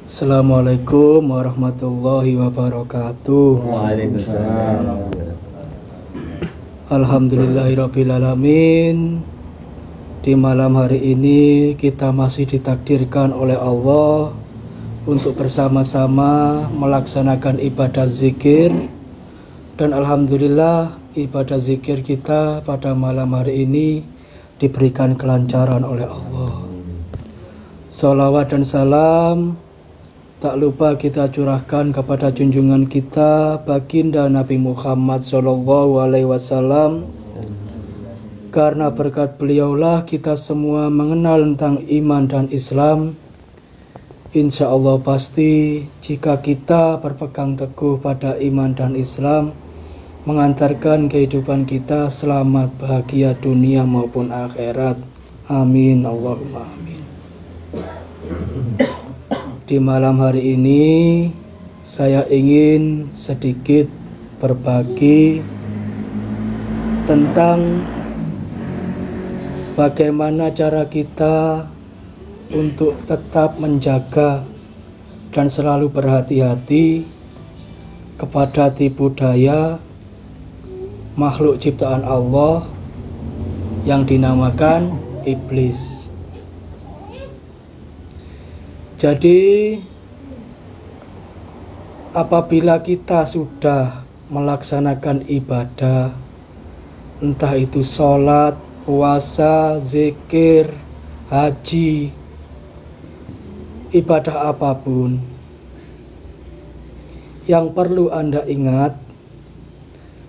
Assalamualaikum warahmatullahi wabarakatuh. Waalaikumsalam. Alhamdulillahirrabbilalamin. Di malam hari ini kita masih ditakdirkan oleh Allah untuk bersama-sama melaksanakan ibadah zikir. Dan alhamdulillah ibadah zikir kita pada malam hari ini diberikan kelancaran oleh Allah. Salawat dan salam tak lupa kita curahkan kepada junjungan kita baginda Nabi Muhammad SAW, karena berkat beliaulah kita semua mengenal tentang iman dan Islam. Insya Allah pasti jika kita berpegang teguh pada iman dan Islam, mengantarkan kehidupan kita selamat bahagia dunia maupun akhirat. Amin Allahumma amin. Di malam hari ini saya ingin sedikit berbagi tentang bagaimana cara kita untuk tetap menjaga dan selalu berhati-hati kepada tipu daya makhluk ciptaan Allah yang dinamakan iblis. Jadi apabila kita sudah melaksanakan ibadah, entah itu sholat, puasa, zikir, haji, ibadah apapun, yang perlu Anda ingat,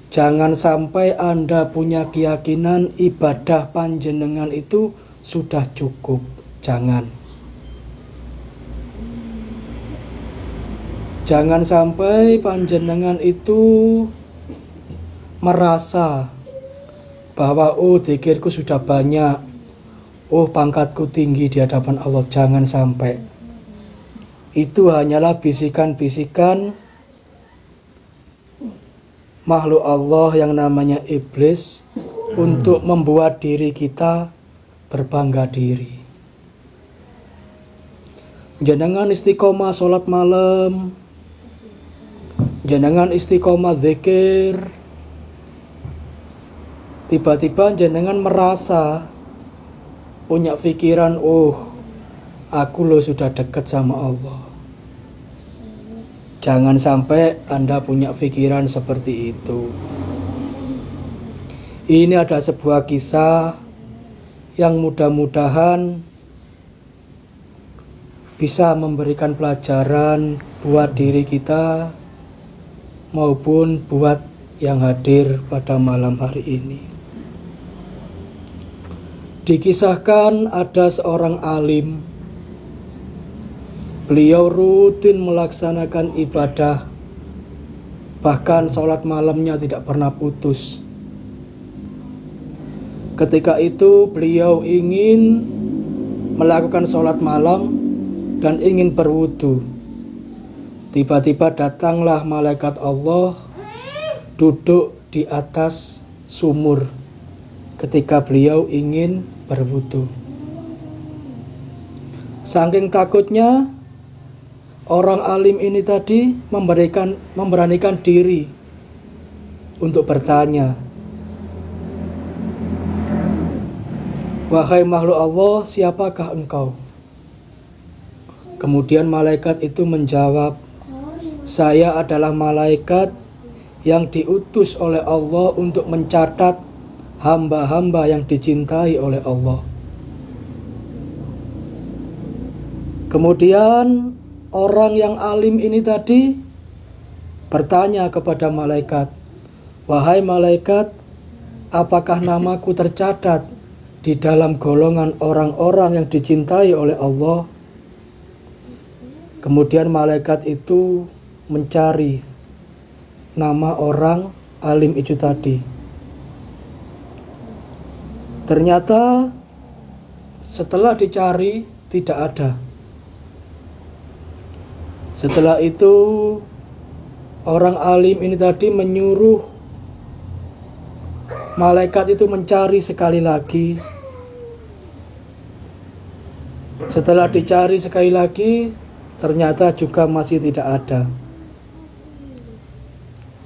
jangan sampai Anda punya keyakinan ibadah panjenengan itu sudah cukup. Jangan sampai panjenengan itu merasa bahwa zikirku sudah banyak, pangkatku tinggi di hadapan Allah. Jangan sampai. Itu hanyalah bisikan-bisikan makhluk Allah yang namanya iblis untuk membuat diri kita berbangga diri. Jenengan istiqomah sholat malam, jenengan istiqomah zikir, tiba-tiba jenengan merasa punya pikiran, aku loh sudah dekat sama Allah. Jangan sampai Anda punya pikiran seperti itu. Ini ada sebuah kisah yang mudah-mudahan bisa memberikan pelajaran buat diri kita maupun buat yang hadir pada malam hari ini. Dikisahkan ada seorang alim. Beliau rutin melaksanakan ibadah, bahkan sholat malamnya tidak pernah putus. Ketika itu beliau ingin melakukan sholat malam dan ingin berwudu. Tiba-tiba datanglah malaikat Allah duduk di atas sumur ketika beliau ingin berwudu. Saking takutnya, orang alim ini tadi memberanikan diri untuk bertanya, "Wahai makhluk Allah, siapakah engkau?" Kemudian malaikat itu menjawab, "Saya adalah malaikat yang diutus oleh Allah untuk mencatat hamba-hamba yang dicintai oleh Allah." Kemudian orang yang alim ini tadi bertanya kepada malaikat, "Wahai malaikat, apakah namaku tercatat di dalam golongan orang-orang yang dicintai oleh Allah?" Kemudian malaikat itu mencari nama orang alim itu tadi. Ternyata setelah dicari tidak ada. Setelah itu orang alim ini tadi menyuruh malaikat itu mencari sekali lagi. Setelah dicari sekali lagi, ternyata juga masih tidak ada.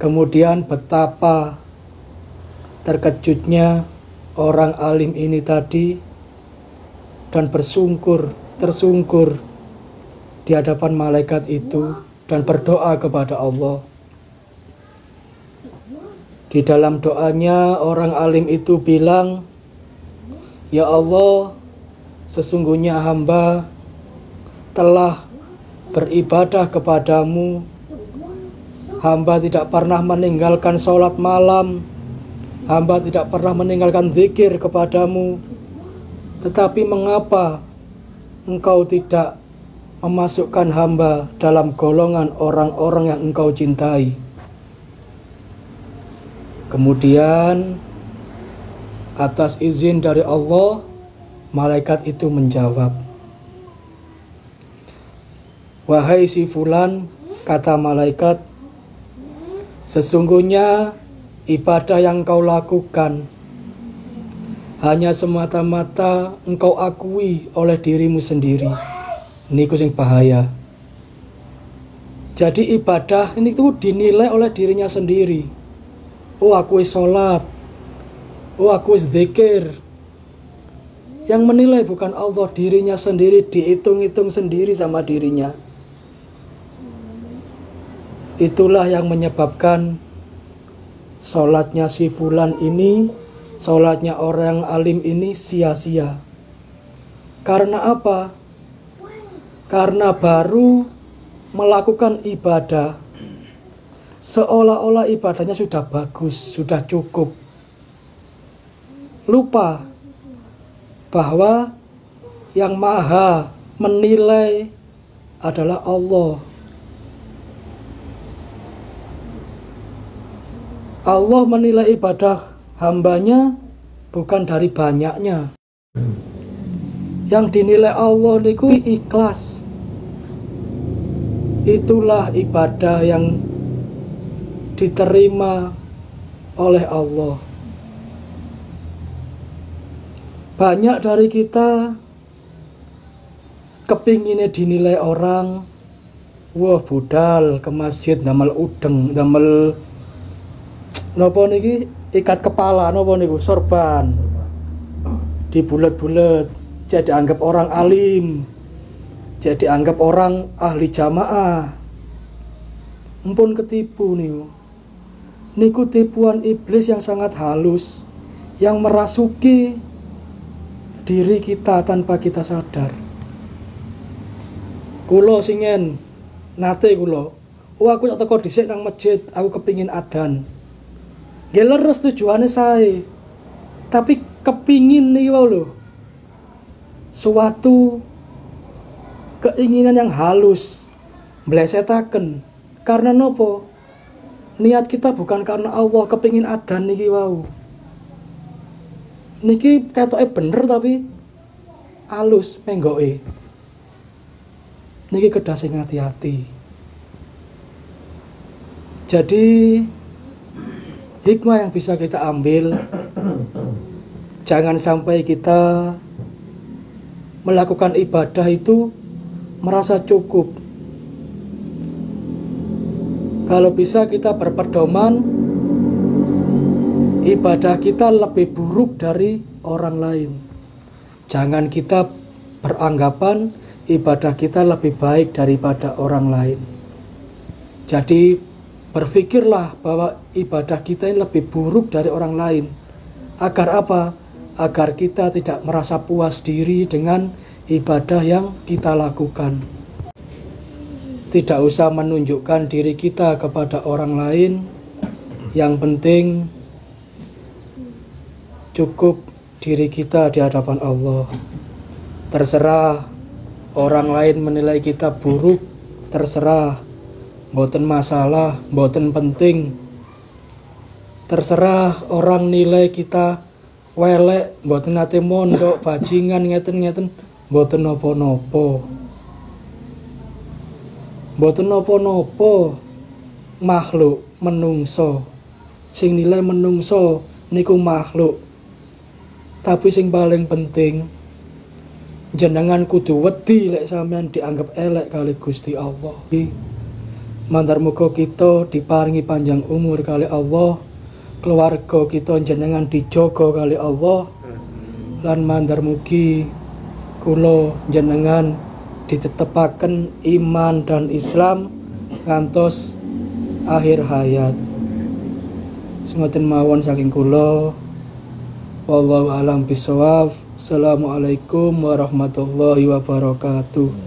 Kemudian betapa terkejutnya orang alim ini tadi dan tersungkur di hadapan malaikat itu dan berdoa kepada Allah. Di dalam doanya orang alim itu bilang, "Ya Allah, sesungguhnya hamba telah beribadah kepadamu. Hamba tidak pernah meninggalkan sholat malam. Hamba tidak pernah meninggalkan zikir kepadamu. Tetapi mengapa engkau tidak memasukkan hamba dalam golongan orang-orang yang engkau cintai?" Kemudian atas izin dari Allah, malaikat itu menjawab, "Wahai si fulan," kata malaikat, "sesungguhnya ibadah yang kau lakukan hanya semata-mata engkau akui oleh dirimu sendiri." Niku sing bahaya. Jadi ibadah ini tuh dinilai oleh dirinya sendiri. Oh, aku sholat. Oh, aku zikir. Yang menilai bukan Allah, dirinya sendiri, dihitung-hitung sendiri sama dirinya. Itulah yang menyebabkan sholatnya si fulan ini, sholatnya orang alim ini sia-sia. Karena apa? Karena baru melakukan ibadah, seolah-olah ibadahnya sudah bagus, sudah cukup. Lupa bahwa yang maha menilai adalah Allah. Allah menilai ibadah hambanya bukan dari banyaknya. Yang dinilai Allah niku ikhlas. Itulah ibadah yang diterima oleh Allah. Banyak dari kita kepinginnya dinilai orang, wah budal ke masjid damel udeng, damel napa niki ikat kepala, napa niku sorban, dibulet-bulet, jadi anggap orang alim, jadi anggap orang ahli jamaah. Ampun ketipu niku. Niku tipuan iblis yang sangat halus, yang merasuki diri kita tanpa kita sadar. Kulo singen nate kulo, aku tak teko dhisik nang masjid, aku kepingin adzan. Nggih leres tujuane sae. Tapi kepingin nih lho. Suatu keinginan yang halus, mblesetaken. Karena nopo? Niat kita bukan karena Allah, kepingin adzan niki wau. Niki ketoke bener tapi halus menggoke. Niki kedah sing hati-hati. Jadi hikmah yang bisa kita ambil, jangan sampai kita melakukan ibadah itu merasa cukup. Kalau bisa kita berpedoman, ibadah kita lebih buruk dari orang lain. Jangan kita beranggapan ibadah kita lebih baik daripada orang lain. Jadi berpikirlah bahwa ibadah kita ini lebih buruk dari orang lain. Agar apa? Agar kita tidak merasa puas diri dengan ibadah yang kita lakukan. Tidak usah menunjukkan diri kita kepada orang lain. Yang penting cukup diri kita di hadapan Allah. Terserah orang lain menilai kita buruk, terserah. Mboten masalah, mboten penting. Terserah orang nilai kita welek, mboten nate mondok, bajingan ngeten-ngeten, mboten napa-napa. Mboten napa-napa. Makhluk menungso. Sing nilai menungso niku makhluk. Tapi sing paling penting, Jenengan kudu wedi lek sampean dianggap elek kali Gusti Allah. Mandar muga kita diparingi panjang umur kali Allah, keluarga kita jenengan dijogo kali Allah, lan mandar mugi kula jenengan ditetepaken iman dan Islam ngantos akhir hayat. Semoten mawon saking kula. Wallahu a'lam bishawab. Assalamualaikum warahmatullahi wabarakatuh.